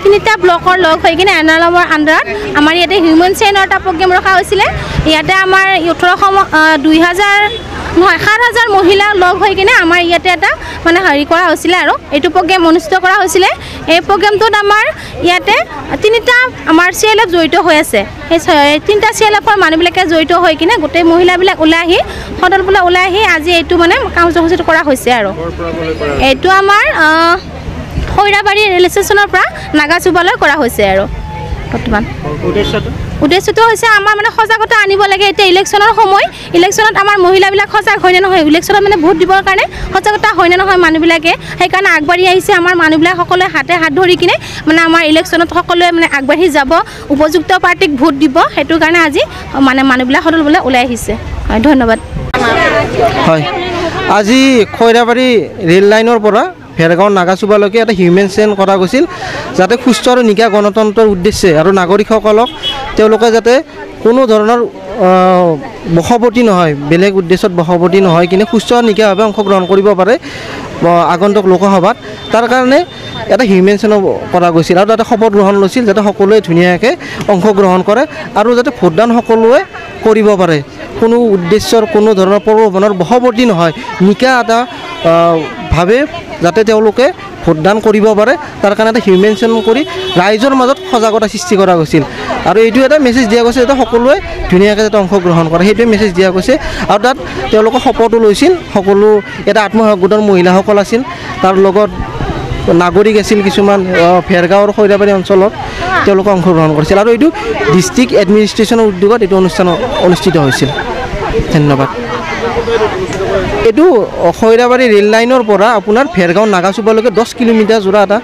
তিনিটা ব্লকৰ লগ হৈ কিনে এনালমৰ আণ্ডাৰত আমাৰ ইয়াতে হিউমেন চেইনৰ এটা প্ৰগ্ৰেম ৰখা হৈছিলে ইয়াতে আমাৰ 7,000 মহিলা লগ হৈ কিনে আমাৰ ইয়াতে এটা মানে হেৰি কৰা হৈছিলে আৰু এইটো প্ৰগ্ৰেম অনুষ্ঠিত কৰা হৈছিলে এই প্ৰগ্ৰেমটোত আমাৰ ইয়াতে তিনিটা আমাৰ CLF জড়িত হৈ আছে এই তিনিটা CLFৰ মানুহবিলাকে জড়িত হৈ কিনে গোটেই মহিলাবিলাক ওলাই আহি সদলপৰা ওলাই আহি আজি এইটো মানে কাৰ্যসূচীটো কৰা হৈছে আৰু এইটো আমাৰ খৈৰাবাৰী ৰেল ষ্টেচনৰ পৰা নাগাচুবালৈ কৰা হৈছে আৰু বৰ্তমান উদ্দেশ্যটো হৈছে আমাৰ মানে সজাগতা আনিব লাগে এতিয়া ইলেকশ্যনৰ সময় ইলেকশ্যনত আমাৰ মহিলাবিলাক সজাগ হয় নে নহয় ইলেকশ্যনত মানে ভোট দিবৰ কাৰণে সজাগতা হয় নে নহয় মানুহবিলাকে সেইকাৰণে আগবাঢ়ি আহিছে আমাৰ মানুহবিলাক সকলোৱে হাতে হাত ধৰি কিনে মানে আমাৰ ইলেকশ্যনত সকলোৱে মানে আগবাঢ়ি যাব উপযুক্ত পাৰ্টিক ভোট দিব সেইটো কাৰণে আজি মানে মানুহবিলাক সদলবলৈ ওলাই আহিছে হয় ধন্যবাদ হয় আজি খৈৰাবাৰী ৰেল লাইনৰ পৰা ভেৰগাঁও নাগাচুবালৈকে এটা হিউমেন চেইন কৰা গৈছিল যাতে সুস্থ আৰু নিকা গণতন্ত্ৰৰ উদ্দেশ্যে আৰু নাগৰিকসকলক তেওঁলোকে যাতে কোনো ধৰণৰ বশৱৰ্তী নহয় বেলেগ উদ্দেশ্যত বশৱৰ্তী নহয় কিনে সুস্থ আৰু নিকাভাৱে অংশগ্ৰহণ কৰিব পাৰে আগন্তুক লোকসভাত তাৰ কাৰণে এটা হিউমেন চেইন কৰা গৈছিল আৰু তাতে শপত গ্ৰহণ লৈছিল যাতে সকলোৱে ধুনীয়াকৈ অংশগ্ৰহণ কৰে আৰু যাতে ভোটদান সকলোৱে কৰিব পাৰে কোনো উদ্দেশ্যৰ কোনো ধৰণৰ প্ৰলোভনৰ বশৱৰ্তী নহয় নিকা এটা ভাৱে যাতে তেওঁলোকে ভোটদান কৰিব পাৰে তাৰ কাৰণে এটা হিউমেন চেইন কৰি ৰাইজৰ মাজত সজাগতা সৃষ্টি কৰা গৈছিল আৰু এইটো এটা মেছেজ দিয়া গৈছে যাতে সকলোৱে ধুনীয়াকৈ যাতে অংশগ্ৰহণ কৰে সেইটোৱে মেছেজ দিয়া গৈছে আৰু তাত তেওঁলোকে শপতো লৈছিল সকলো এটা আত্মসহায়ক গোটৰ মহিলাসকল আছিল তাৰ লগত নাগৰিক আছিল কিছুমান ভেৰগাঁও আৰু খৈৰাবাৰী অঞ্চলত তেওঁলোকে অংশগ্ৰহণ কৰিছিল আৰু এইটো ডিষ্ট্ৰিক্ট এডমিনিষ্ট্ৰেশ্যনৰ উদ্যোগত এইটো অনুষ্ঠান অনুষ্ঠিত হৈছিল ধন্যবাদ এইটো খৈৰাবাৰী ৰেল লাইনৰ পৰা আপোনাৰ ভেৰগাঁও নাগাচুবালৈকে 10 কিলোমিটাৰ জোৰা এটা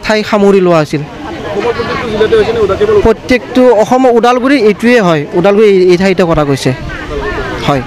ঠাই সামৰি লোৱা হৈছিল প্ৰত্যেকটো অসমৰ ওদালগুৰি এইটোৱে হয় ওদালগুৰি এই ঠাইতে কৰা গৈছে হয়